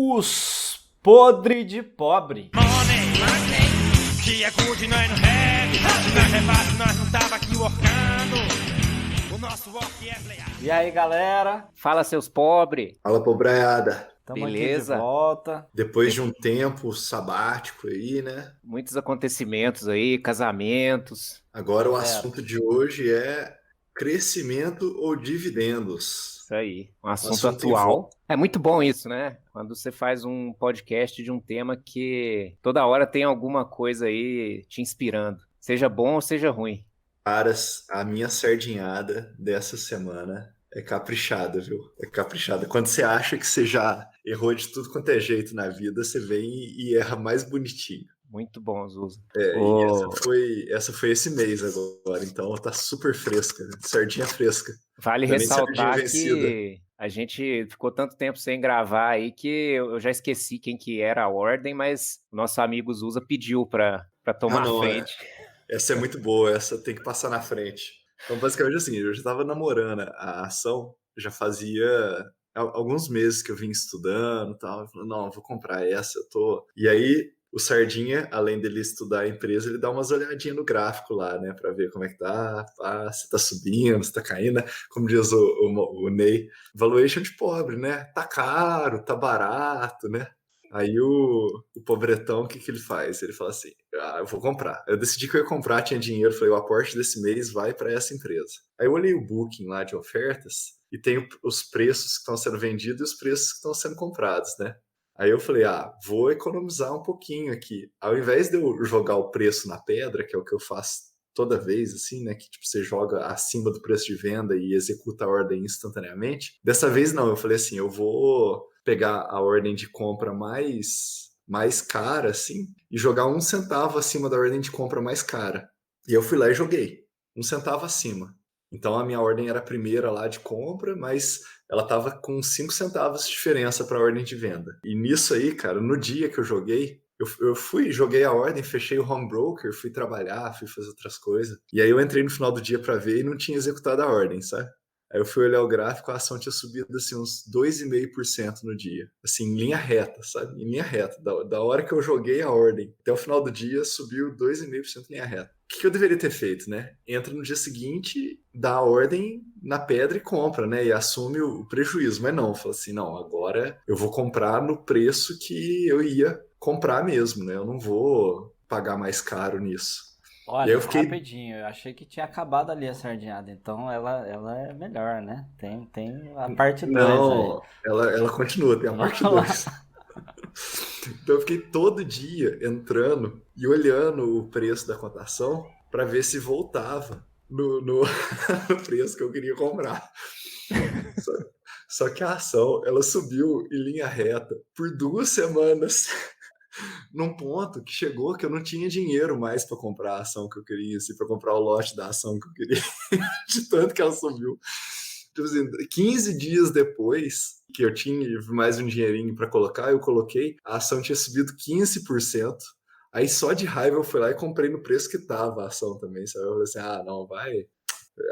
Os podre de pobre. Que é good, nós não bebe. Na rebate nós não tava aqui workando. O nosso work é playar. E aí, galera? Fala, seus pobres. Fala, pobraiada. Tamo aqui de Beleza? volta. Depois de um tempo sabático aí, né? Muitos acontecimentos aí, casamentos. Agora o Certo. assunto de hoje é crescimento ou dividendos. Isso aí, um assunto assunto em atual. É muito bom isso, né? Quando você faz um podcast de um tema que toda hora tem alguma coisa aí te inspirando. Seja bom ou seja ruim. Caras, a minha sardinhada dessa semana é caprichada, viu? É caprichada. Quando você acha que você já errou de tudo quanto é jeito na vida, você vem e erra mais bonitinho. Muito bom, Zuza. E essa foi esse mês agora, então tá super fresca, né? Sardinha fresca. Vale Também ressaltar sardinha vencida. que a gente ficou tanto tempo sem gravar aí que eu já esqueci quem que era a ordem, mas o nosso amigo Zuza pediu pra tomar Ah, não, a frente. Essa é muito boa, essa tem que passar na frente. Então, basicamente assim, eu já estava namorando a ação, já fazia alguns meses que eu vim estudando e tal. Eu falei, não, eu vou comprar essa, eu tô... E aí, o Sardinha, além dele estudar a empresa, ele dá umas olhadinhas no gráfico lá, né, para ver como é que tá, se tá subindo, se tá caindo, né? Como diz o Ney, valuation de pobre, né? Tá caro, tá barato, né? Aí o pobretão, o que ele faz? Ele fala assim, eu vou comprar. Eu decidi que eu ia comprar, tinha dinheiro, falei, o aporte desse mês vai para essa empresa. Aí eu olhei o booking lá de ofertas e tem os preços que estão sendo vendidos e os preços que estão sendo comprados, né? Aí eu falei, vou economizar um pouquinho aqui. Ao invés de eu jogar o preço na pedra, que é o que eu faço toda vez, assim, né? Que tipo, você joga acima do preço de venda e executa a ordem instantaneamente. Dessa vez não, eu falei assim, eu vou pegar a ordem de compra mais cara, assim, e jogar 1 centavo acima da ordem de compra mais cara. E eu fui lá e joguei 1 centavo acima. Então a minha ordem era a primeira lá de compra, mas ela estava com 5 centavos de diferença para a ordem de venda. E nisso aí, cara, no dia que eu joguei, eu joguei a ordem, fechei o home broker, fui trabalhar, fui fazer outras coisas. E aí eu entrei no final do dia para ver e não tinha executado a ordem, sabe? Aí eu fui olhar o gráfico, a ação tinha subido assim, uns 2,5% no dia. Assim, em linha reta, sabe? Em linha reta. Da hora que eu joguei a ordem até o final do dia, subiu 2,5% em linha reta. O que eu deveria ter feito, né? Entra no dia seguinte, dá a ordem na pedra e compra, né? E assume o prejuízo. Mas não, fala assim, não, agora eu vou comprar no preço que eu ia comprar mesmo, né? Eu não vou pagar mais caro nisso. Olha, E aí eu fiquei... rapidinho, eu achei que tinha acabado ali a sardinhada, então ela é melhor, né? Tem a parte 2 aí. Não, ela continua, tem a parte Vamos lá. 2. Então eu fiquei todo dia entrando e olhando o preço da cotação para ver se voltava no preço que eu queria comprar. Só que a ação, ela subiu em linha reta por 2 semanas, num ponto que chegou que eu não tinha dinheiro mais para comprar a ação que eu queria, assim, para comprar o lote da ação que eu queria, de tanto que ela subiu. Tipo assim, 15 dias depois que eu tinha mais um dinheirinho para colocar, eu coloquei, a ação tinha subido 15%. Aí só de raiva eu fui lá e comprei no preço que tava a ação também, sabe? Eu falei assim, não, vai,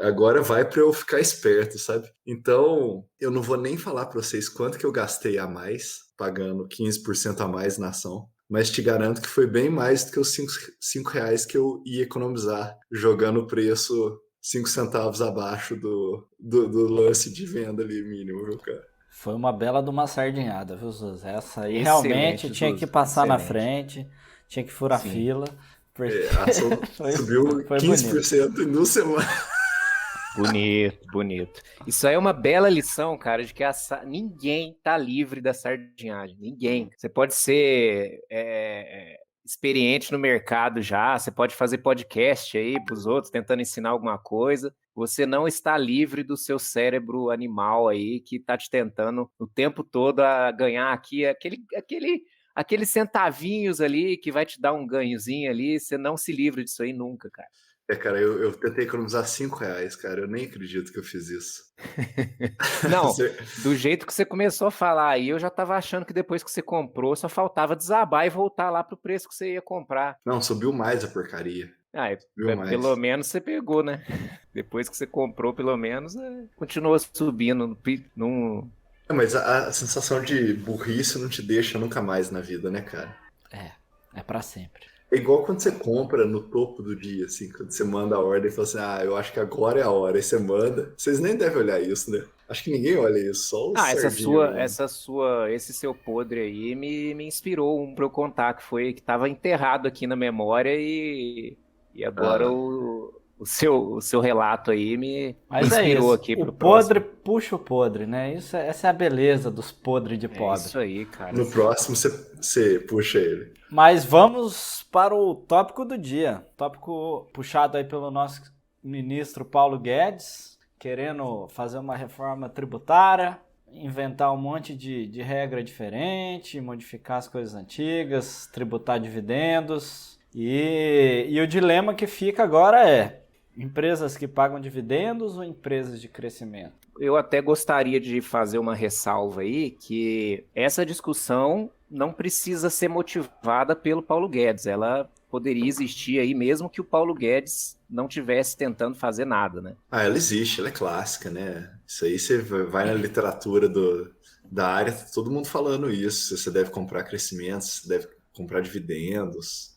agora vai para eu ficar esperto, sabe? Então, eu não vou nem falar para vocês quanto que eu gastei a mais, pagando 15% a mais na ação, mas te garanto que foi bem mais do que os 5 reais que eu ia economizar jogando o preço 5 centavos abaixo do lance de venda ali mínimo, viu, cara? Foi uma bela de uma sardinhada, viu, Zuz? Essa aí Excelente, realmente tinha Zuz, que passar na excelente. frente, tinha que furar Sim. fila. Porque A ação subiu foi 15% em 2 semanas. Bonito, bonito. Isso aí é uma bela lição, cara, de que ninguém tá livre da sardinhagem. Ninguém. Você pode ser experiente no mercado já, você pode fazer podcast aí pros outros, tentando ensinar alguma coisa. Você não está livre do seu cérebro animal aí, que tá te tentando o tempo todo a ganhar aqui aqueles centavinhos ali, que vai te dar um ganhozinho ali. Você não se livra disso aí nunca, cara. Cara, eu tentei economizar 5 reais, cara. Eu nem acredito que eu fiz isso. Não, do jeito que você começou a falar aí, eu já tava achando que depois que você comprou, só faltava desabar e voltar lá pro preço que você ia comprar. Não, subiu mais a porcaria. Pelo menos você pegou, né? Depois que você comprou, pelo menos, continua subindo. Mas a sensação de burrice não te deixa nunca mais na vida, né, cara? É pra sempre. É igual quando você compra no topo do dia, assim, quando você manda a ordem e fala assim, eu acho que agora é a hora, aí você manda. Vocês nem devem olhar isso, né? Acho que ninguém olha isso, só o Ah, sardinha mesmo. esse seu podre aí me inspirou um pra eu contar, que tava enterrado aqui na memória e agora Ah, o seu relato aí me Mas é inspirou isso. aqui O pro podre próximo. puxa o podre, né? Essa é a beleza dos podres de É pobre. isso aí, cara. no próximo você puxa ele. Mas vamos para o tópico do dia. Tópico puxado aí pelo nosso ministro Paulo Guedes, querendo fazer uma reforma tributária, inventar um monte de regra diferente, modificar as coisas antigas, tributar dividendos. E o dilema que fica agora é: empresas que pagam dividendos ou empresas de crescimento? Eu até gostaria de fazer uma ressalva aí que essa discussão não precisa ser motivada pelo Paulo Guedes. Ela poderia existir aí mesmo que o Paulo Guedes não tivesse tentando fazer nada, né? Ela existe, ela é clássica, né? Isso aí você vai na literatura da área, tá todo mundo falando isso. Você deve comprar crescimentos, você deve comprar dividendos.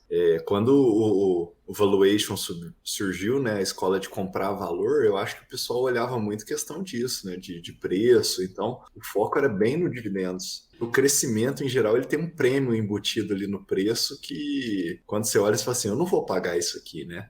Quando o valuation surgiu, né, a escola de comprar valor, eu acho que o pessoal olhava muito questão disso, né, de preço. Então, o foco era bem no dividendos. O crescimento, em geral, ele tem um prêmio embutido ali no preço que, quando você olha, você fala assim, eu não vou pagar isso aqui, né?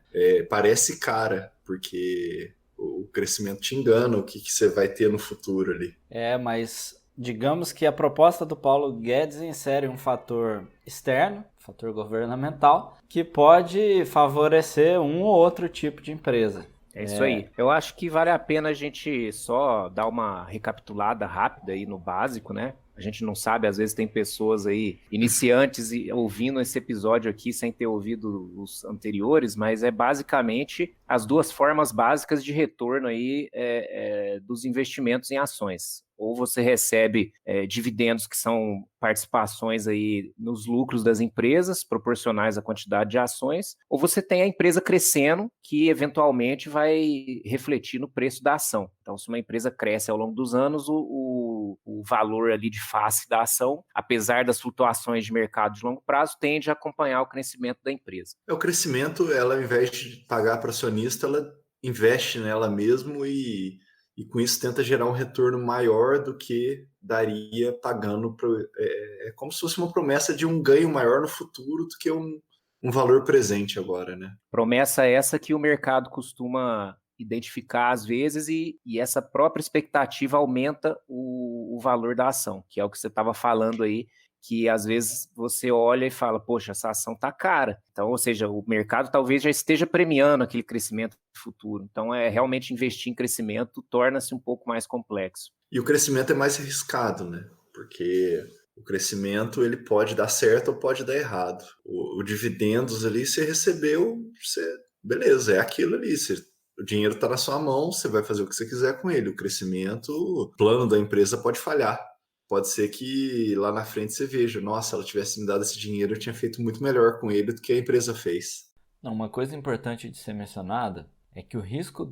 Parece cara, porque o crescimento te engana o que você vai ter no futuro ali. Mas digamos que a proposta do Paulo Guedes insere um fator externo, fator governamental, que pode favorecer um ou outro tipo de empresa. É isso aí. Eu acho que vale a pena a gente só dar uma recapitulada rápida aí no básico, né? A gente não sabe, às vezes tem pessoas aí, iniciantes, ouvindo esse episódio aqui sem ter ouvido os anteriores, mas é basicamente as duas formas básicas de retorno aí dos investimentos em ações. Ou você recebe dividendos que são participações aí nos lucros das empresas, proporcionais à quantidade de ações, ou você tem a empresa crescendo, que eventualmente vai refletir no preço da ação. Então, se uma empresa cresce ao longo dos anos, o valor ali de face da ação, apesar das flutuações de mercado de longo prazo, tende a acompanhar o crescimento da empresa. O crescimento, ela, ao invés de pagar para acionista, ela investe nela mesmo e com isso tenta gerar um retorno maior do que daria pagando. É como se fosse uma promessa de um ganho maior no futuro do que um valor presente agora, né? Promessa essa que o mercado costuma identificar às vezes e essa própria expectativa aumenta o valor da ação, que é o que você estava falando aí, que às vezes você olha e fala, poxa, essa ação tá cara. Então, ou seja, o mercado talvez já esteja premiando aquele crescimento futuro. Então, realmente investir em crescimento torna-se um pouco mais complexo. E o crescimento é mais arriscado, né? Porque o crescimento ele pode dar certo ou pode dar errado. O dividendos ali você recebeu, beleza, é aquilo ali. O dinheiro está na sua mão, você vai fazer o que você quiser com ele. O crescimento, o plano da empresa pode falhar. Pode ser que lá na frente você veja, nossa, se ela tivesse me dado esse dinheiro, eu tinha feito muito melhor com ele do que a empresa fez. Não, uma coisa importante de ser mencionada é que o risco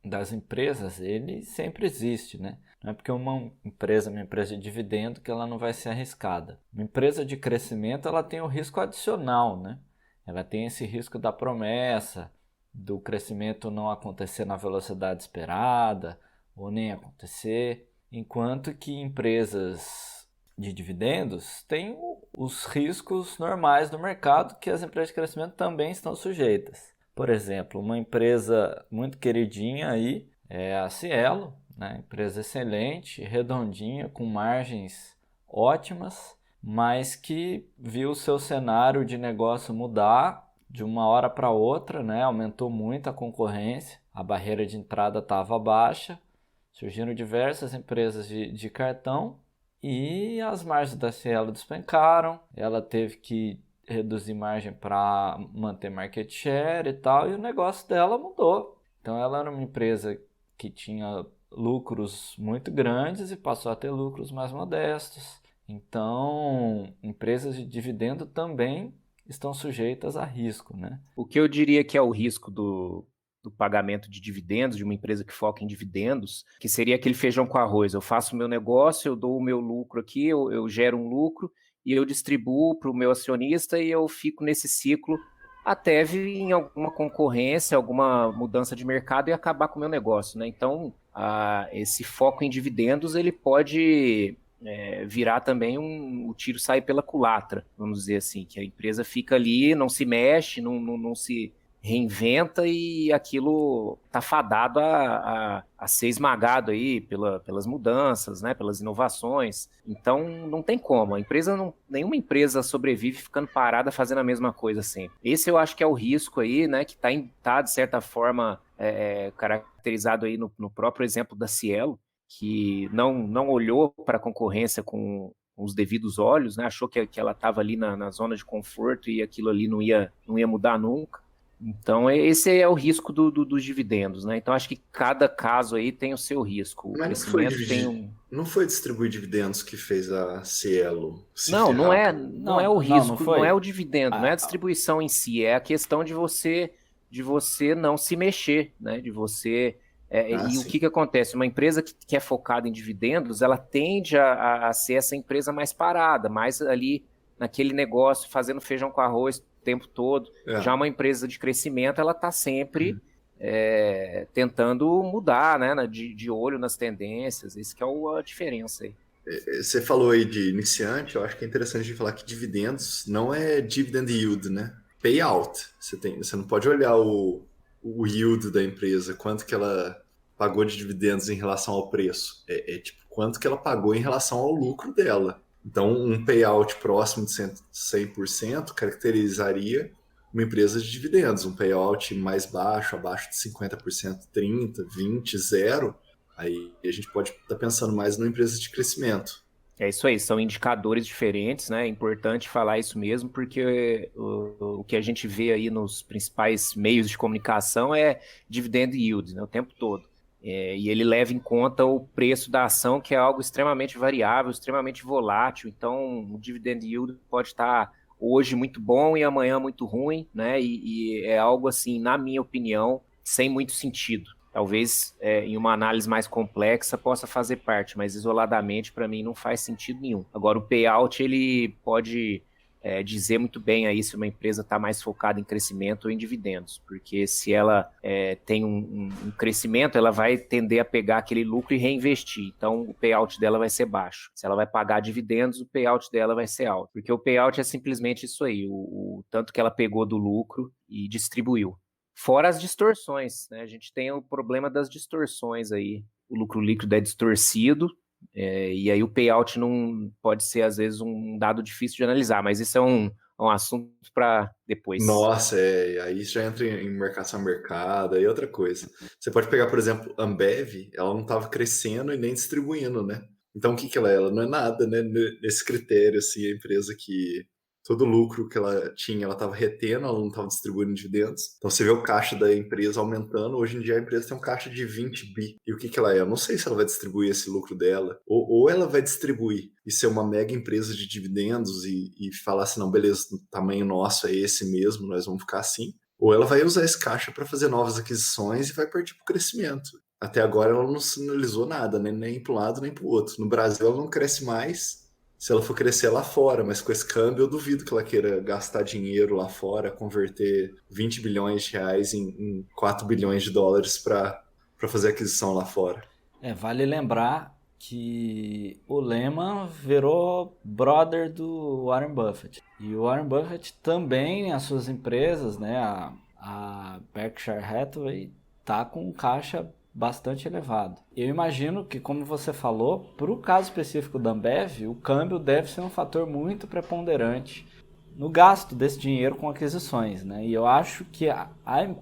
das empresas, ele sempre existe, né? Não é porque uma empresa de dividendo que ela não vai ser arriscada. Uma empresa de crescimento, ela tem o risco adicional, né? Ela tem esse risco da promessa, do crescimento não acontecer na velocidade esperada, ou nem acontecer, enquanto que empresas de dividendos têm os riscos normais do mercado que as empresas de crescimento também estão sujeitas. Por exemplo, uma empresa muito queridinha aí é a Cielo, né? Empresa excelente, redondinha, com margens ótimas, mas que viu seu cenário de negócio mudar de uma hora para outra, né? Aumentou muito a concorrência, a barreira de entrada estava baixa, surgiram diversas empresas de cartão e as margens da Cielo despencaram, ela teve que reduzir margem para manter market share e tal, e o negócio dela mudou. Então ela era uma empresa que tinha lucros muito grandes e passou a ter lucros mais modestos. Então, empresas de dividendo também estão sujeitas a risco, né? O que eu diria que é o risco do pagamento de dividendos, de uma empresa que foca em dividendos, que seria aquele feijão com arroz. Eu faço o meu negócio, eu dou o meu lucro aqui, eu gero um lucro e eu distribuo para o meu acionista e eu fico nesse ciclo até vir em alguma concorrência, alguma mudança de mercado e acabar com o meu negócio, né? Então, esse foco em dividendos, ele pode virar também o tiro sair pela culatra, vamos dizer assim, que a empresa fica ali, não se mexe, não se reinventa e aquilo está fadado a ser esmagado aí pelas mudanças, né, pelas inovações. Então não tem como, nenhuma empresa sobrevive ficando parada fazendo a mesma coisa sempre. Esse eu acho que é o risco aí, né, que tá de certa forma caracterizado aí no próprio exemplo da Cielo, que não olhou para a concorrência com os devidos olhos, né, achou que ela estava ali na zona de conforto e aquilo ali não ia mudar nunca. Então, esse é o risco dos dividendos, né? Então, acho que cada caso aí tem o seu risco. O Mas crescimento não foi distribuir dividendos que fez a Cielo se não ferrar. não é o risco, foi. não é o dividendo, não é a distribuição em si, é a questão de você não se mexer, né? De você... e o que acontece? Uma empresa que é focada em dividendos, ela tende a ser essa empresa mais parada, mais ali naquele negócio, fazendo feijão com arroz o tempo todo. Já uma empresa de crescimento, ela está sempre tentando mudar, né? De olho nas tendências. Isso que é a diferença aí. Você falou aí de iniciante, eu acho que é interessante de falar que dividendos não é dividend yield, né? Payout. Você não pode olhar o yield da empresa, quanto que ela pagou de dividendos em relação ao preço. Tipo, quanto que ela pagou em relação ao lucro dela. Então, um payout próximo de 100% caracterizaria uma empresa de dividendos. Um payout mais baixo, abaixo de 50%, 30%, 20%, 0%, aí a gente pode estar pensando mais numa empresa de crescimento. É isso aí, são indicadores diferentes, né? É importante falar isso mesmo, porque o que a gente vê aí nos principais meios de comunicação é dividend yield, né? O tempo todo. E ele leva em conta o preço da ação, que é algo extremamente variável, extremamente volátil. Então, o dividend yield pode estar hoje muito bom e amanhã muito ruim, né? E é algo assim, na minha opinião, sem muito sentido. Talvez em uma análise mais complexa possa fazer parte, mas isoladamente, para mim, não faz sentido nenhum. Agora, o payout, ele pode dizer muito bem aí se uma empresa está mais focada em crescimento ou em dividendos, porque se ela tem um crescimento, ela vai tender a pegar aquele lucro e reinvestir, então o payout dela vai ser baixo. Se ela vai pagar dividendos, o payout dela vai ser alto, porque o payout é simplesmente isso aí, o tanto que ela pegou do lucro e distribuiu. Fora as distorções, né? A gente tem o problema das distorções aí, o lucro líquido é distorcido, e aí o payout não pode ser, às vezes, um dado difícil de analisar, mas isso é um assunto para depois. Nossa, aí já entra em marcação a mercado, aí é outra coisa. Você pode pegar, por exemplo, Ambev, ela não estava crescendo e nem distribuindo, né? Então o que ela é? Ela não é nada, né? Nesse critério, assim, a empresa que todo o lucro que ela tinha, ela estava retendo, ela não estava distribuindo dividendos. Então você vê o caixa da empresa aumentando, hoje em dia a empresa tem um caixa de 20 bi. E o que ela é? Eu não sei se ela vai distribuir esse lucro dela, ou ela vai distribuir e ser uma mega empresa de dividendos e falar assim, não, beleza, o tamanho nosso é esse mesmo, nós vamos ficar assim. Ou ela vai usar esse caixa para fazer novas aquisições e vai partir para o crescimento. Até agora ela não sinalizou nada, né? Nem para um lado nem para o outro. No Brasil ela não cresce mais, se ela for crescer lá fora, mas com esse câmbio eu duvido que ela queira gastar dinheiro lá fora, converter 20 bilhões de reais em 4 bilhões de dólares para fazer aquisição lá fora. Vale lembrar que o Lehman virou brother do Warren Buffett. E o Warren Buffett também, as suas empresas, né, a Berkshire Hathaway, tá com um caixa bastante elevado. Eu imagino que, como você falou, para o caso específico da Ambev, o câmbio deve ser um fator muito preponderante no gasto desse dinheiro com aquisições, né? E eu acho que a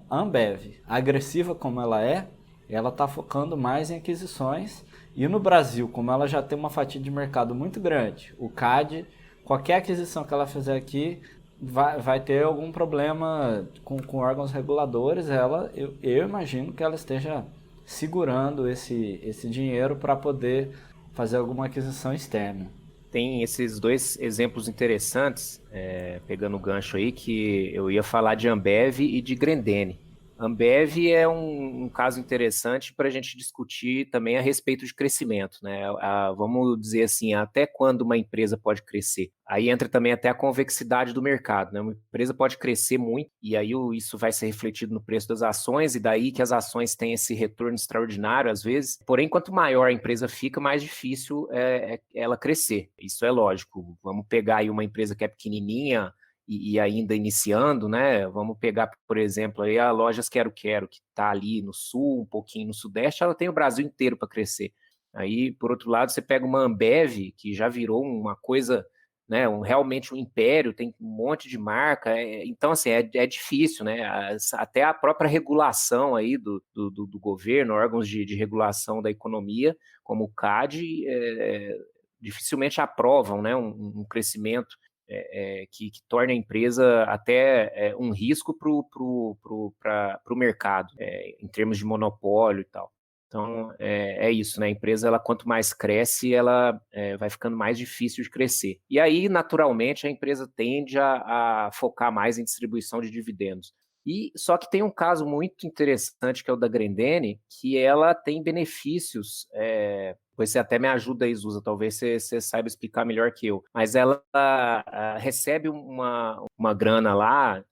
Ambev, agressiva como ela está focando mais em aquisições. E no Brasil, como ela já tem uma fatia de mercado muito grande, o CAD, qualquer aquisição que ela fizer aqui vai ter algum problema com órgãos reguladores. Eu imagino que ela esteja segurando esse dinheiro para poder fazer alguma aquisição externa. Tem esses dois exemplos interessantes, pegando o gancho aí, que eu ia falar de Ambev e de Grendene. Ambev é um caso interessante para a gente discutir também a respeito de crescimento, né? Vamos dizer assim, até quando uma empresa pode crescer? Aí entra também até a convexidade do mercado, né? Uma empresa pode crescer muito e aí isso vai ser refletido no preço das ações e daí que as ações têm esse retorno extraordinário às vezes. Porém, quanto maior a empresa fica, mais difícil é ela crescer. Isso é lógico. Vamos pegar aí uma empresa que é pequenininha, e ainda iniciando, né? Vamos pegar, por exemplo, aí a Lojas Quero Quero, que está ali no sul, um pouquinho no sudeste, ela tem o Brasil inteiro para crescer. Aí, por outro lado, você pega uma Ambev, que já virou uma coisa, né? Realmente um império, tem um monte de marca. Então, assim, é difícil, né? Até a própria regulação aí do governo, órgãos de regulação da economia, como o CAD, dificilmente aprovam, né? Um crescimento que torne a empresa até um risco para o mercado, em termos de monopólio e tal. Então, é isso, né? A empresa, ela, quanto mais cresce, ela vai ficando mais difícil de crescer. E aí, naturalmente, a empresa tende a focar mais em distribuição de dividendos. Só que tem um caso muito interessante, que é o da Grendene, que ela tem benefícios, depois você até me ajuda aí, Zusa, talvez você saiba explicar melhor que eu, mas ela recebe uma grana lá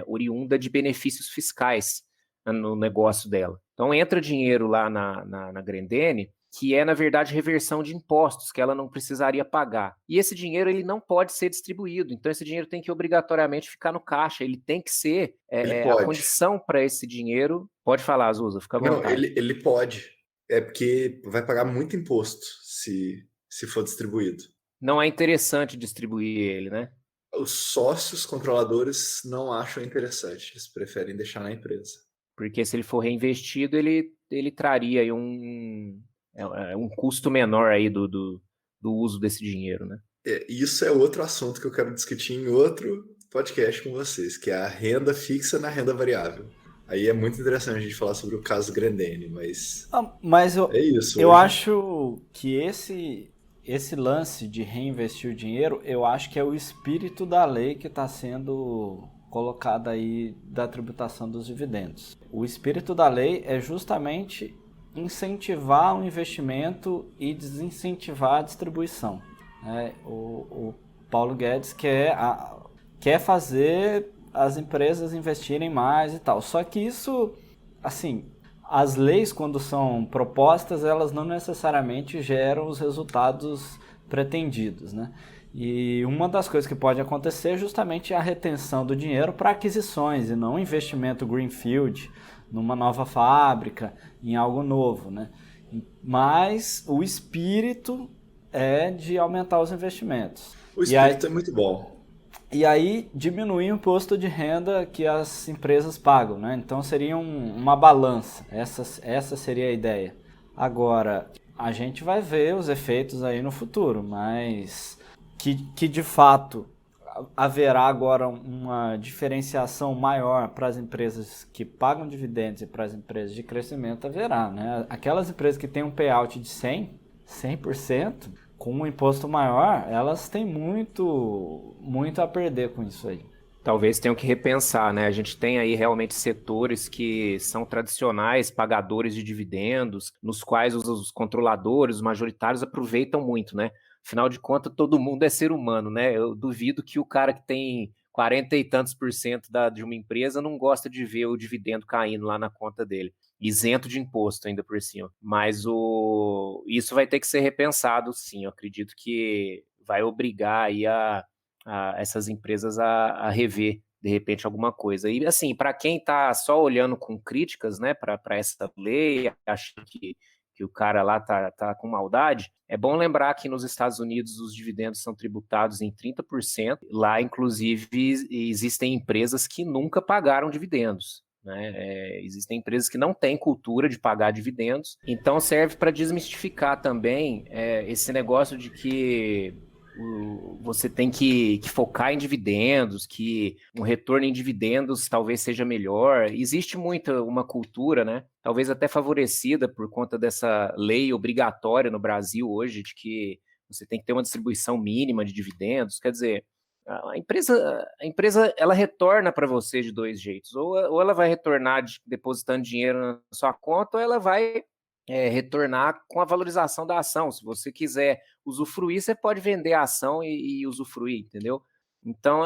oriunda de benefícios fiscais no negócio dela. Então entra dinheiro lá na Grendene, que é, na verdade, reversão de impostos, que ela não precisaria pagar. E esse dinheiro ele não pode ser distribuído, então esse dinheiro tem que obrigatoriamente ficar no caixa, ele tem que ser a condição para esse dinheiro. Pode falar, Zusa, fica à vontade. Não, ele pode, porque vai pagar muito imposto se for distribuído. Não é interessante distribuir ele, né? Os sócios controladores não acham interessante, eles preferem deixar na empresa. Porque se ele for reinvestido, ele traria aí um custo menor aí do uso desse dinheiro, né? Isso é outro assunto que eu quero discutir em outro podcast com vocês, que é a renda fixa na renda variável. Aí é muito interessante a gente falar sobre o caso Grendene, mas é isso. Eu acho que esse lance de reinvestir o dinheiro, eu acho que é o espírito da lei que está sendo colocada aí da tributação dos dividendos. O espírito da lei é justamente incentivar o investimento e desincentivar a distribuição. O Paulo Guedes quer fazer as empresas investirem mais e tal. Só que isso, assim, as leis, quando são propostas, elas não necessariamente geram os resultados pretendidos, né? E uma das coisas que pode acontecer é justamente a retenção do dinheiro para aquisições e não um investimento greenfield numa nova fábrica, em algo novo, né? Mas o espírito é de aumentar os investimentos. O espírito é muito bom. E aí diminuir o imposto de renda que as empresas pagam, né? Então seria uma balança, essa seria a ideia. Agora, a gente vai ver os efeitos aí no futuro, mas que de fato haverá agora uma diferenciação maior para as empresas que pagam dividendos e para as empresas de crescimento, haverá, né? Aquelas empresas que têm um payout de 100%, com um imposto maior, elas têm muito a perder com isso aí. Talvez tenham que repensar, né? A gente tem aí realmente setores que são tradicionais, pagadores de dividendos, nos quais os controladores, os majoritários aproveitam muito, né? Afinal de contas, todo mundo é ser humano, né? Eu duvido que o cara que tem 40 e tantos % de uma empresa não gosta de ver o dividendo caindo lá na conta dele. Isento de imposto ainda por cima. Mas isso vai ter que ser repensado, sim. Eu acredito que vai obrigar aí essas empresas a rever, de repente, alguma coisa. E, assim, para quem está só olhando com críticas, né, para essa lei, achando que o cara lá tá com maldade, é bom lembrar que nos Estados Unidos os dividendos são tributados em 30%. Lá, inclusive, existem empresas que nunca pagaram dividendos. Né? Existem empresas que não têm cultura de pagar dividendos, então serve para desmistificar também esse negócio de que você tem que focar em dividendos, que um retorno em dividendos talvez seja melhor. Existe uma cultura, né? Talvez até favorecida por conta dessa lei obrigatória no Brasil hoje, de que você tem que ter uma distribuição mínima de dividendos. Quer dizer, A empresa ela retorna para você de dois jeitos. Ou ela vai retornar depositando dinheiro na sua conta, ou ela vai retornar com a valorização da ação. Se você quiser usufruir, você pode vender a ação e usufruir, entendeu? Então,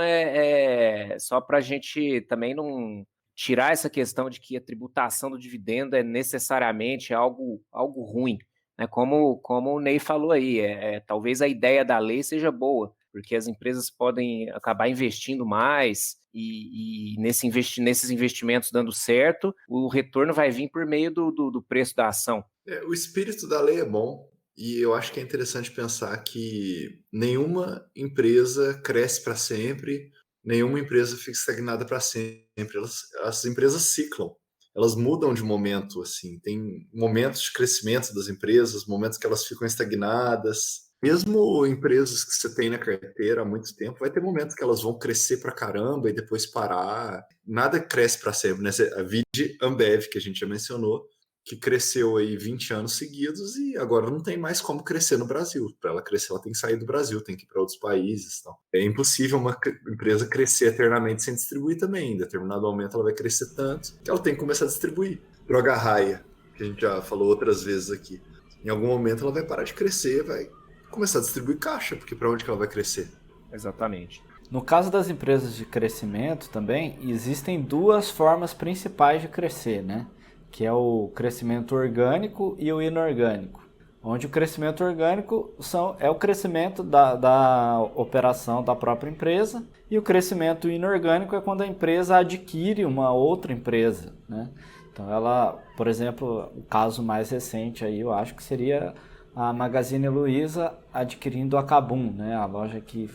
só para a gente também não tirar essa questão de que a tributação do dividendo é necessariamente algo ruim, né? Como o Ney falou aí, talvez a ideia da lei seja boa, porque as empresas podem acabar investindo mais e nesses investimentos dando certo, o retorno vai vir por meio do preço da ação. O espírito da lei é bom e eu acho que é interessante pensar que nenhuma empresa cresce para sempre, nenhuma empresa fica estagnada para sempre. As empresas ciclam, elas mudam de momento, assim. Tem momentos de crescimento das empresas, momentos que elas ficam estagnadas. Mesmo empresas que você tem na carteira há muito tempo, vai ter momentos que elas vão crescer pra caramba e depois parar. Nada cresce para sempre, né? A Vide Ambev, que a gente já mencionou, que cresceu aí 20 anos seguidos e agora não tem mais como crescer no Brasil. Para ela crescer, ela tem que sair do Brasil, tem que ir para outros países. Então. É impossível uma empresa crescer eternamente sem distribuir também. Em determinado momento ela vai crescer tanto que ela tem que começar a distribuir. Droga Raia, que a gente já falou outras vezes aqui. Em algum momento ela vai parar de crescer, vai começar a distribuir caixa, porque para onde que ela vai crescer? Exatamente. No caso das empresas de crescimento também, existem duas formas principais de crescer, né? Que é o crescimento orgânico e o inorgânico. Onde o crescimento orgânico é o crescimento da operação da própria empresa, e o crescimento inorgânico é quando a empresa adquire uma outra empresa, né? Então ela, por exemplo, o caso mais recente aí eu acho que seria a Magazine Luiza adquirindo a Kabum, né? A loja que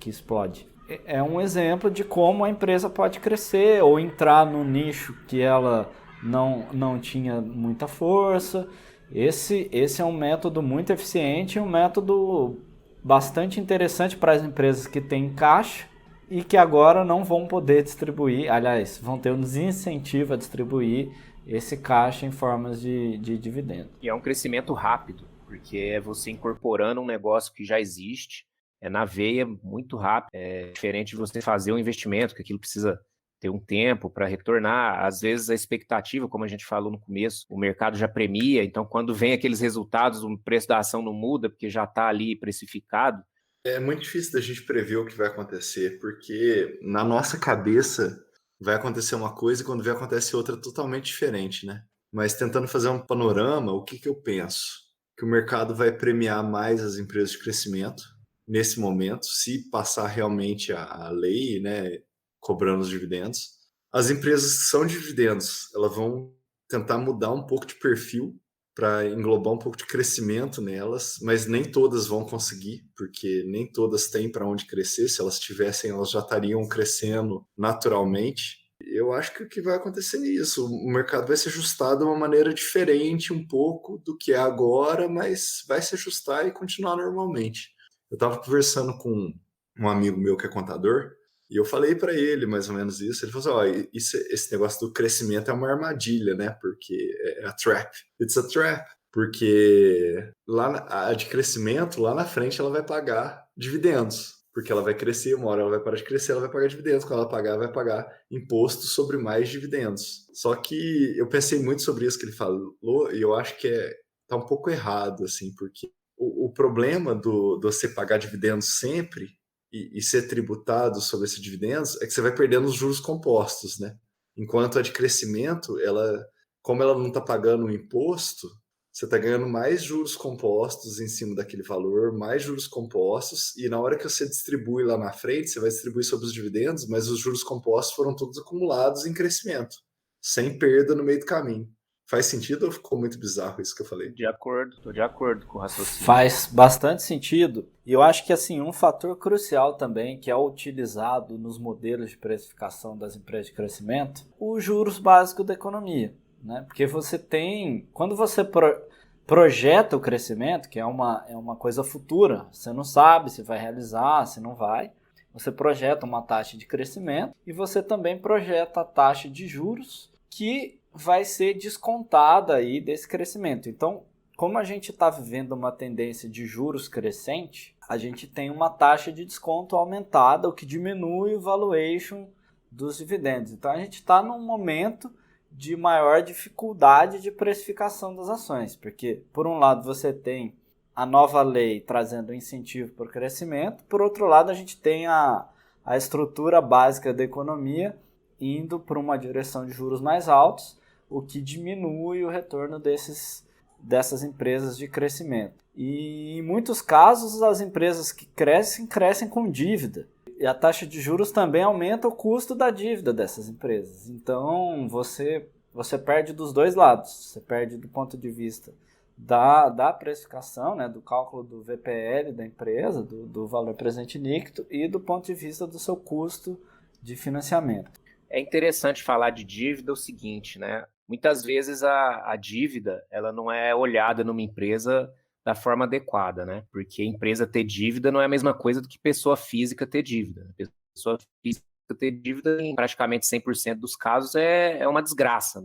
explode. É um exemplo de como a empresa pode crescer ou entrar no nicho que ela não tinha muita força. Esse é um método muito eficiente, um método bastante interessante para as empresas que têm caixa e que agora não vão poder distribuir, aliás, vão ter um desincentivo a distribuir esse caixa em formas de dividendo. E é um crescimento rápido, porque é você incorporando um negócio que já existe, na veia, muito rápido. É diferente de você fazer um investimento, que aquilo precisa ter um tempo para retornar. Às vezes a expectativa, como a gente falou no começo, o mercado já premia, então quando vem aqueles resultados, o preço da ação não muda, porque já está ali precificado. É muito difícil da gente prever o que vai acontecer, porque na nossa cabeça vai acontecer uma coisa e quando vem acontece outra totalmente diferente, né? Mas tentando fazer um panorama, o que eu penso? Que o mercado vai premiar mais as empresas de crescimento nesse momento, se passar realmente a lei, né, cobrando os dividendos. As empresas que são dividendos, elas vão tentar mudar um pouco de perfil para englobar um pouco de crescimento nelas, mas nem todas vão conseguir, porque nem todas têm para onde crescer. Se elas tivessem, elas já estariam crescendo naturalmente. Eu acho que o que vai acontecer é isso. O mercado vai se ajustar de uma maneira diferente um pouco do que é agora, mas vai se ajustar e continuar normalmente. Eu estava conversando com um amigo meu que é contador, e eu falei para ele mais ou menos isso. Ele falou assim, esse negócio do crescimento é uma armadilha, né? Porque é a trap. It's a trap. Porque a de crescimento, lá na frente, ela vai pagar dividendos. Porque ela vai crescer, uma hora ela vai parar de crescer, ela vai pagar dividendos. Quando ela pagar, vai pagar imposto sobre mais dividendos. Só que eu pensei muito sobre isso que ele falou, e eu acho que tá um pouco errado, assim, porque o problema do você pagar dividendos sempre e ser tributado sobre esses dividendos é que você vai perdendo os juros compostos, né? Enquanto a de crescimento, como ela não está pagando o imposto, você está ganhando mais juros compostos em cima daquele valor, mais juros compostos, e na hora que você distribui lá na frente, você vai distribuir sobre os dividendos, mas os juros compostos foram todos acumulados em crescimento, sem perda no meio do caminho. Faz sentido ou ficou muito bizarro isso que eu falei? Tô de acordo com o raciocínio. Faz bastante sentido. E eu acho que assim, um fator crucial também, que é utilizado nos modelos de precificação das empresas de crescimento, os juros básicos da economia, né? Porque você tem, quando você projeta o crescimento, que é uma coisa futura, você não sabe se vai realizar, se não vai, você projeta uma taxa de crescimento e você também projeta a taxa de juros que vai ser descontada aí desse crescimento. Então, como a gente está vivendo uma tendência de juros crescente, a gente tem uma taxa de desconto aumentada, o que diminui o valuation dos dividendos. Então a gente está num momento de maior dificuldade de precificação das ações, porque por um lado você tem a nova lei trazendo incentivo para o crescimento, por outro lado a gente tem a estrutura básica da economia indo para uma direção de juros mais altos, o que diminui o retorno dessas empresas de crescimento. E em muitos casos as empresas que crescem com dívida. E a taxa de juros também aumenta o custo da dívida dessas empresas. Então você perde dos dois lados. Você perde do ponto de vista da precificação, né, do cálculo do VPL da empresa, do valor presente líquido, e do ponto de vista do seu custo de financiamento. É interessante falar de dívida o seguinte, né? Muitas vezes a dívida ela não é olhada numa empresa da forma adequada, né? Porque empresa ter dívida não é a mesma coisa do que pessoa física ter dívida. Pessoa física ter dívida, em praticamente 100% dos casos, é uma desgraça.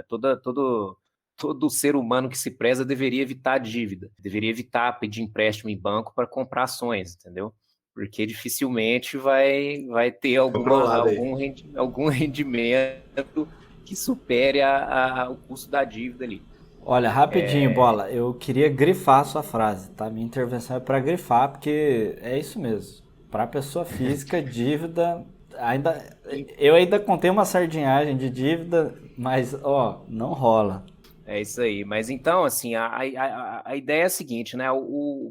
Todo ser humano que se preza deveria evitar a dívida, deveria evitar pedir empréstimo em banco para comprar ações, entendeu? Porque dificilmente vai ter algum rendimento que supere o custo da dívida ali. Olha, rapidinho, Bola, eu queria grifar a sua frase, tá? Minha intervenção é para grifar, porque é isso mesmo. Para pessoa física, dívida, eu ainda contei uma sardinhagem de dívida, mas, não rola. É isso aí. Mas então, assim, a ideia é a seguinte, né?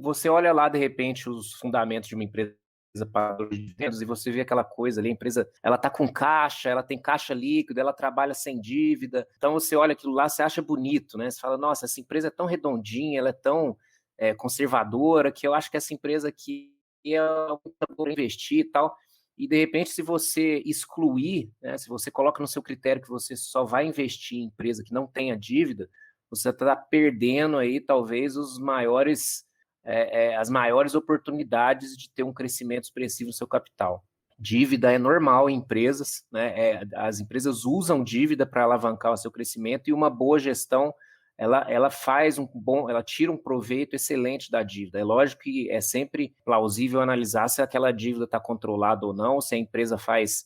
Você olha lá, de repente, os fundamentos de uma empresa pagadora de dividendos e você vê aquela coisa ali, a empresa, ela tá com caixa, ela tem caixa líquido, ela trabalha sem dívida. Então você olha aquilo lá, você acha bonito, né? Você fala, nossa, essa empresa é tão redondinha, ela é tão conservadora, que eu acho que essa empresa aqui é muito boa para investir e tal. E, de repente, se você excluir, né, se você coloca no seu critério que você só vai investir em empresa que não tenha dívida, você está perdendo aí, talvez, as maiores oportunidades de ter um crescimento expressivo no seu capital. Dívida é normal em empresas, né? As empresas usam dívida para alavancar o seu crescimento e uma boa gestão ela tira um proveito excelente da dívida. É lógico que é sempre plausível analisar se aquela dívida está controlada ou não, se a empresa faz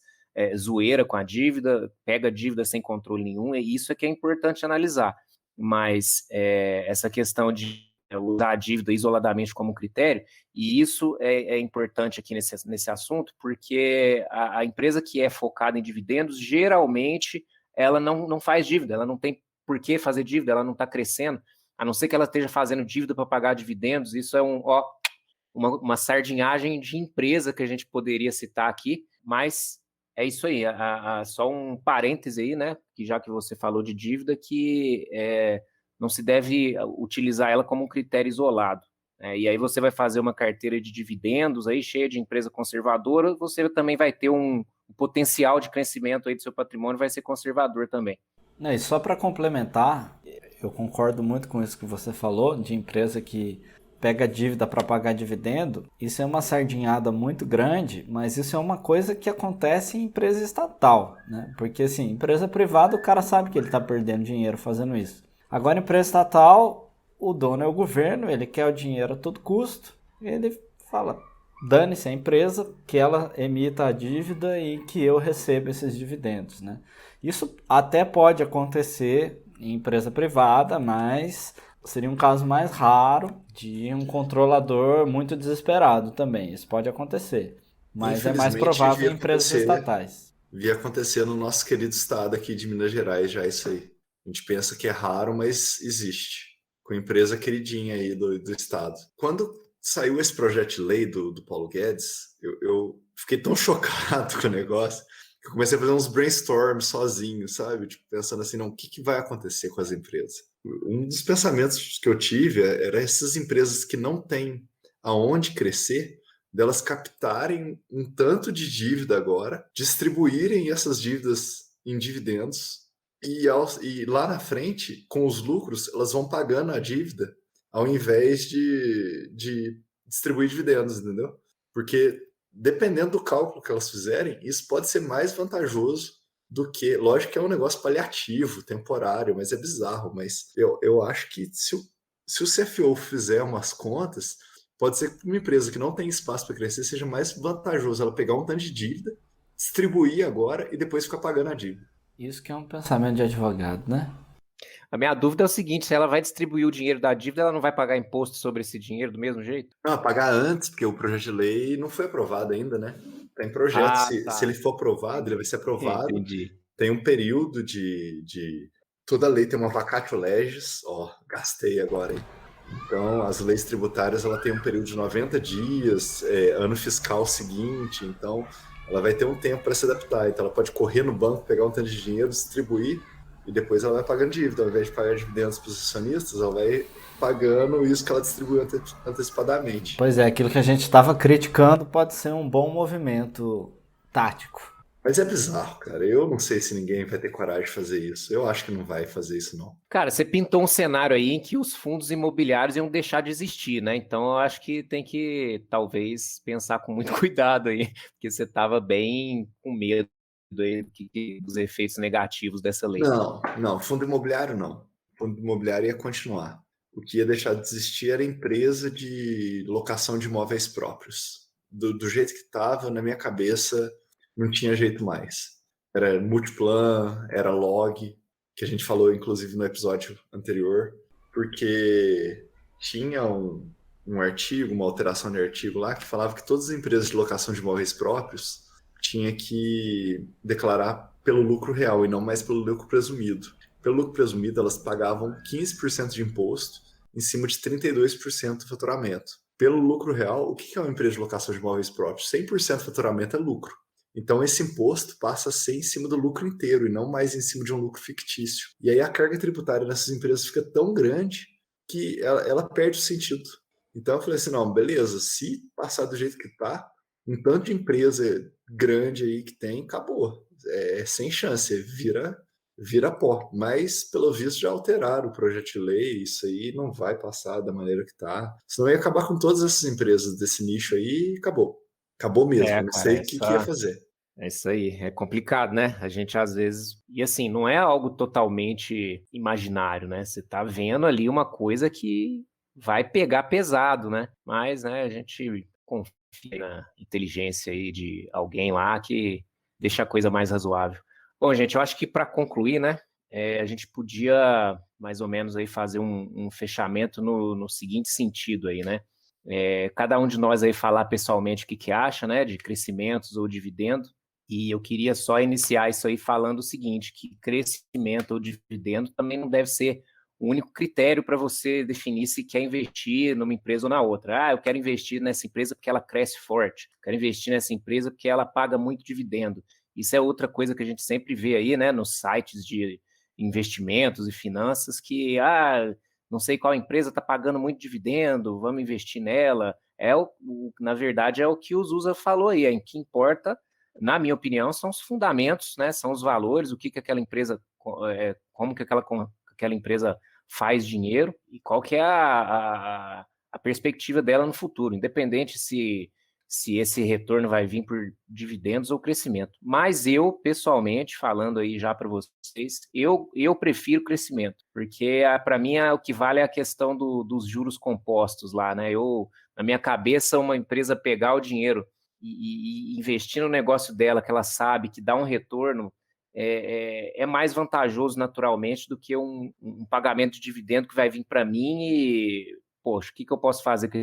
zoeira com a dívida, pega a dívida sem controle nenhum, e isso é que é importante analisar. Mas essa questão de usar a dívida isoladamente como critério, e isso é importante aqui nesse assunto, porque a empresa que é focada em dividendos, geralmente, ela não faz dívida, ela não tem por que fazer dívida, ela não está crescendo, a não ser que ela esteja fazendo dívida para pagar dividendos. Isso é uma sardinhagem de empresa que a gente poderia citar aqui, mas é isso aí, só um parêntese aí, né, que já que você falou de dívida, que não se deve utilizar ela como um critério isolado. E aí você vai fazer uma carteira de dividendos aí cheia de empresa conservadora, você também vai ter um potencial de crescimento aí do seu patrimônio, vai ser conservador também. E só para complementar, eu concordo muito com isso que você falou, de empresa que pega dívida para pagar dividendo. Isso é uma sardinhada muito grande, mas isso é uma coisa que acontece em empresa estatal, né? Porque assim, empresa privada, o cara sabe que ele está perdendo dinheiro fazendo isso. Agora, empresa estatal, o dono é o governo, ele quer o dinheiro a todo custo, e ele fala, dane-se a empresa, que ela emita a dívida e que eu receba esses dividendos, né? Isso até pode acontecer em empresa privada, mas seria um caso mais raro de um controlador muito desesperado também. Isso pode acontecer, mas é mais provável em empresas estatais. Vi acontecer no nosso querido estado aqui de Minas Gerais já isso aí. A gente pensa que é raro, mas existe. Com empresa queridinha aí do estado. Quando saiu esse projeto de lei do Paulo Guedes, eu fiquei tão chocado com o negócio que eu comecei a fazer uns brainstorms sozinho, sabe? Tipo, pensando assim, não, o que vai acontecer com as empresas? Um dos pensamentos que eu tive era essas empresas que não têm aonde crescer, delas captarem um tanto de dívida agora, distribuírem essas dívidas em dividendos e lá na frente, com os lucros, elas vão pagando a dívida ao invés de distribuir dividendos, entendeu? Porque dependendo do cálculo que elas fizerem, isso pode ser mais vantajoso do que... Lógico que é um negócio paliativo, temporário, mas é bizarro. Mas eu acho que se o CFO fizer umas contas, pode ser que uma empresa que não tem espaço para crescer seja mais vantajoso ela pegar um tanto de dívida, distribuir agora e depois ficar pagando a dívida. Isso que é um pensamento de advogado, né? A minha dúvida é o seguinte, se ela vai distribuir o dinheiro da dívida, ela não vai pagar imposto sobre esse dinheiro do mesmo jeito? Não, pagar antes, porque o projeto de lei não foi aprovado ainda, né? Está em projeto. Se ele for aprovado, ele vai ser aprovado. Entendi. Tem um período de... Toda lei tem uma vacatio legis. Ó, gastei agora, hein? Então, as leis tributárias, ela tem um período de 90 dias, ano fiscal seguinte. Então, ela vai ter um tempo para se adaptar. Então, ela pode correr no banco, pegar um tanto de dinheiro, distribuir, e depois ela vai pagando dívida. Ao invés de pagar dividendos para os acionistas, ela vai pagando isso que ela distribuiu antecipadamente. Pois é, aquilo que a gente estava criticando pode ser um bom movimento tático. Mas é bizarro, cara. Eu não sei se ninguém vai ter coragem de fazer isso. Eu acho que não vai fazer isso, não. Cara, você pintou um cenário aí em que os fundos imobiliários iam deixar de existir, né? Então eu acho que tem que, talvez, pensar com muito cuidado aí, porque você estava bem com medo aí dos efeitos negativos dessa lei. Não, fundo imobiliário não. Fundo imobiliário ia continuar. O que ia deixar de existir era empresa de locação de imóveis próprios. Do jeito que estava, na minha cabeça, não tinha jeito mais. Era Multiplan, era Log, que a gente falou, inclusive, no episódio anterior, porque tinha um artigo, uma alteração de artigo lá, que falava que todas as empresas de locação de imóveis próprios tinha que declarar pelo lucro real e não mais pelo lucro presumido. Pelo lucro presumido, elas pagavam 15% de imposto em cima de 32% do faturamento. Pelo lucro real, o que é uma empresa de locação de imóveis próprios? 100% do faturamento é lucro. Então, esse imposto passa a ser em cima do lucro inteiro e não mais em cima de um lucro fictício. E aí a carga tributária nessas empresas fica tão grande que ela perde o sentido. Então, eu falei assim, não, beleza, se passar do jeito que está, um tanto de empresa grande aí que tem, acabou. É sem chance, vira pó. Mas, pelo visto, já alteraram o projeto de lei, isso aí não vai passar da maneira que está. Senão ia acabar com todas essas empresas desse nicho aí e acabou. Acabou mesmo, não sei o que ia fazer. É isso aí, é complicado, né? A gente às vezes... E assim, não é algo totalmente imaginário, né? Você tá vendo ali uma coisa que vai pegar pesado, né? Mas, né, a gente confia na inteligência aí de alguém lá que deixa a coisa mais razoável. Bom, gente, eu acho que para concluir, né, a gente podia mais ou menos aí fazer um fechamento no seguinte sentido aí, né? Cada um de nós aí falar pessoalmente o que acha, né, de crescimentos ou dividendo, e eu queria só iniciar isso aí falando o seguinte, que crescimento ou dividendo também não deve ser o único critério para você definir se quer investir numa empresa ou na outra. Eu quero investir nessa empresa porque ela cresce forte, quero investir nessa empresa porque ela paga muito dividendo. Isso é outra coisa que a gente sempre vê aí, né, nos sites de investimentos e finanças, que, não sei qual empresa está pagando muito dividendo, vamos investir nela. Na verdade, é o que o Zusa falou aí, o que importa, na minha opinião, são os fundamentos, né? São os valores, o que aquela empresa, como que aquela empresa faz dinheiro e qual que é a perspectiva dela no futuro, independente se esse retorno vai vir por dividendos ou crescimento. Mas eu, pessoalmente, falando aí já para vocês, eu prefiro crescimento, porque para mim o que vale é a questão dos juros compostos lá, né? Na minha cabeça, uma empresa pegar o dinheiro e investir no negócio dela, que ela sabe que dá um retorno, é mais vantajoso naturalmente do que um pagamento de dividendo que vai vir para mim e, poxa, o que eu posso fazer com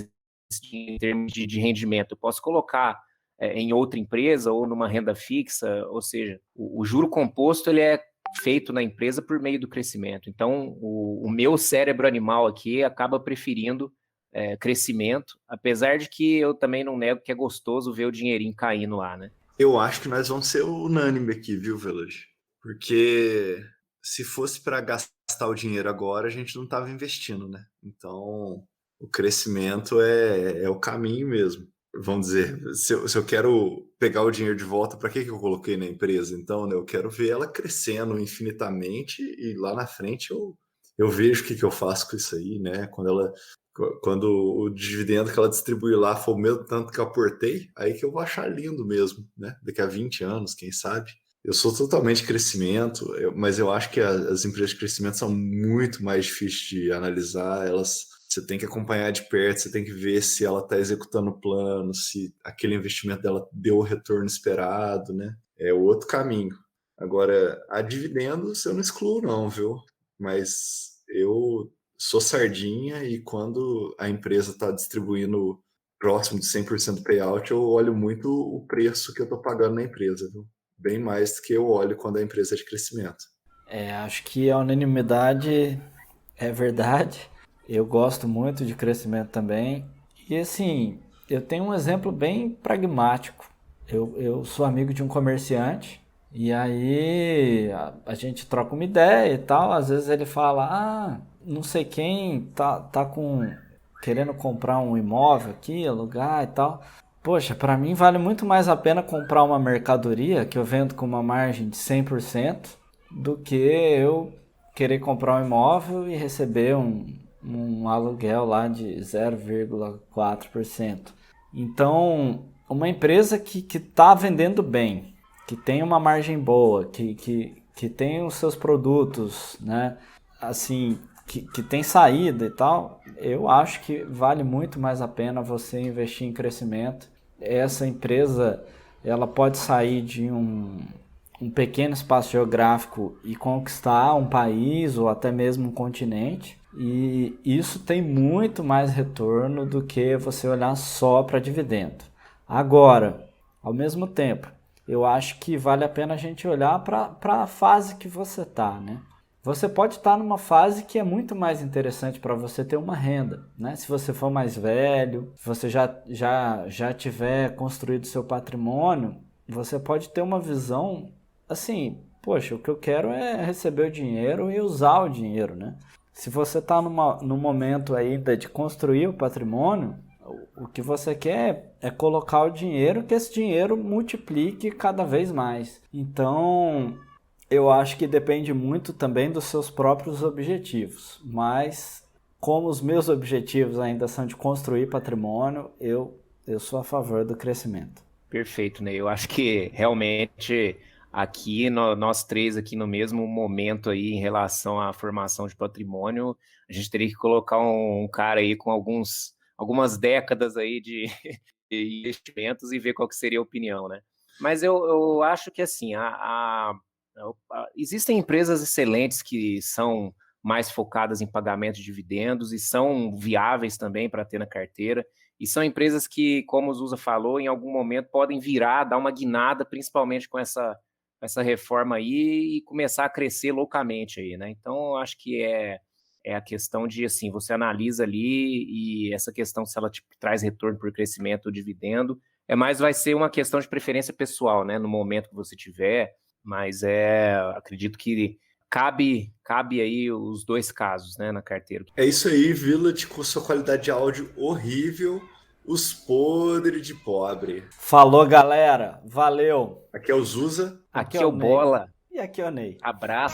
em termos de rendimento? Eu posso colocar em outra empresa ou numa renda fixa, ou seja, o juro composto ele é feito na empresa por meio do crescimento. Então, o meu cérebro animal aqui acaba preferindo crescimento, apesar de que eu também não nego que é gostoso ver o dinheirinho caindo lá, né? Eu acho que nós vamos ser unânime aqui, viu, Village? Porque se fosse para gastar o dinheiro agora, a gente não estava investindo, né? Então, o crescimento é o caminho mesmo. Vamos dizer, se eu quero pegar o dinheiro de volta, para que eu coloquei na empresa? Então, né, eu quero ver ela crescendo infinitamente e lá na frente eu vejo o que eu faço com isso aí, né? Quando o dividendo que ela distribui lá for o mesmo tanto que eu aportei, aí que eu vou achar lindo mesmo, né? Daqui a 20 anos, quem sabe? Eu sou totalmente crescimento, mas eu acho que as empresas de crescimento são muito mais difíceis de analisar, elas Você tem que acompanhar de perto, você tem que ver se ela está executando o plano, se aquele investimento dela deu o retorno esperado, né? É outro caminho. Agora, a dividendos eu não excluo não, viu? Mas eu sou sardinha e quando a empresa está distribuindo próximo de 100% payout, eu olho muito o preço que eu estou pagando na empresa, viu? Bem mais do que eu olho quando a empresa é de crescimento. Acho que a unanimidade é verdade. Eu gosto muito de crescimento também. E assim, eu tenho um exemplo bem pragmático. Eu sou amigo de um comerciante e aí a gente troca uma ideia e tal. Às vezes ele fala, não sei quem tá querendo comprar um imóvel aqui, alugar e tal. Poxa, para mim vale muito mais a pena comprar uma mercadoria que eu vendo com uma margem de 100% do que eu querer comprar um imóvel e receber um aluguel lá de 0,4%. Então, uma empresa que está vendendo bem, que tem uma margem boa, que tem os seus produtos, né, assim, que tem saída e tal, eu acho que vale muito mais a pena você investir em crescimento. Essa empresa, ela pode sair de um pequeno espaço geográfico e conquistar um país ou até mesmo um continente. E isso tem muito mais retorno do que você olhar só para dividendo. Agora, ao mesmo tempo, eu acho que vale a pena a gente olhar para a fase que você está, né? Você pode estar numa fase que é muito mais interessante para você ter uma renda, né? Se você for mais velho, se você já tiver construído seu patrimônio, você pode ter uma visão assim, poxa, o que eu quero é receber o dinheiro e usar o dinheiro, né? Se você está num momento ainda de construir o patrimônio, o que você quer é colocar o dinheiro, que esse dinheiro multiplique cada vez mais. Então, eu acho que depende muito também dos seus próprios objetivos, mas como os meus objetivos ainda são de construir patrimônio, eu sou a favor do crescimento. Perfeito, né? Eu acho que realmente aqui nós três aqui no mesmo momento aí em relação à formação de patrimônio, a gente teria que colocar um cara aí com algumas décadas aí de investimentos e ver qual que seria a opinião, né? Mas eu acho que assim, existem empresas excelentes que são mais focadas em pagamento de dividendos e são viáveis também para ter na carteira. E são empresas que, como o Zusa falou, em algum momento podem virar, dar uma guinada, principalmente com essa reforma aí, e começar a crescer loucamente aí, né? Então, eu acho que é a questão de, assim, você analisa ali e essa questão se ela te traz retorno por crescimento ou dividendo, vai ser uma questão de preferência pessoal, né? No momento que você tiver, mas acredito que cabe aí os dois casos, né, na carteira. É isso aí, Village, com sua qualidade de áudio horrível, os podres de pobre. Falou, galera. Valeu. Aqui é o Zusa. Aqui é o Bola. E aqui é o Ney. Abraço.